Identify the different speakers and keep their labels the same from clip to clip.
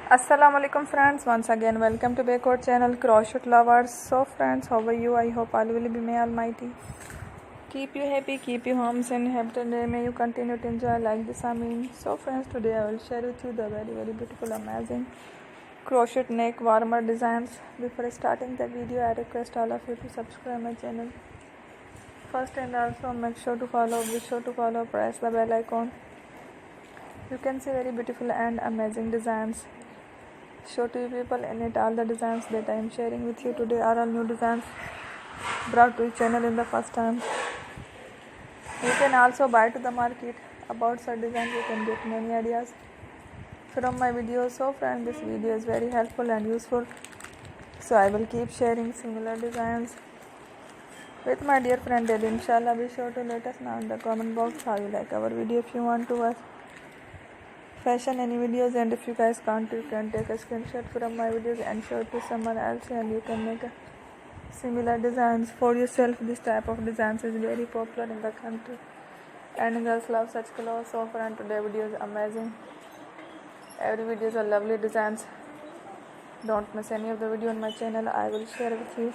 Speaker 1: Assalamu alaikum friends, once again welcome to Bakeout channel Crochet Lovers. So friends, how are you? I hope all will be may almighty keep you happy, keep you homes and happy, and may you continue to enjoy like this. So friends, today I will share with you the very beautiful amazing crochet neck warmer designs. Before starting the video, I request all of you to subscribe my channel first, and also be sure to follow, press the bell icon. You can see very beautiful and amazing designs show to you people in it. All the designs that I am sharing with you today are all new designs brought to your channel in the first time. You can also buy to the market about such designs. You can get many ideas from my videos. So friends, this video is very helpful and useful, so I will keep sharing similar designs with my dear friend daily. Inshallah, be sure to let us know in the comment box how you like our video. If you want to watch fashion any videos, and if you guys can't, you can take a screenshot from my videos and show it to someone else, and you can make a similar designs for yourself. This type of designs is very popular in the country and girls love such clothes. So friend, today video is amazing. Every video is a lovely designs. Don't miss any of the video on my channel. I will share with you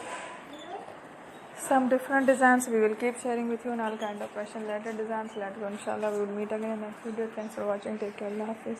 Speaker 1: some different designs. We will keep sharing with you on all kind of fashion related designs. Let's go. Inshallah, we will meet again in next video. Thanks for watching. Take care. Allah Hafiz.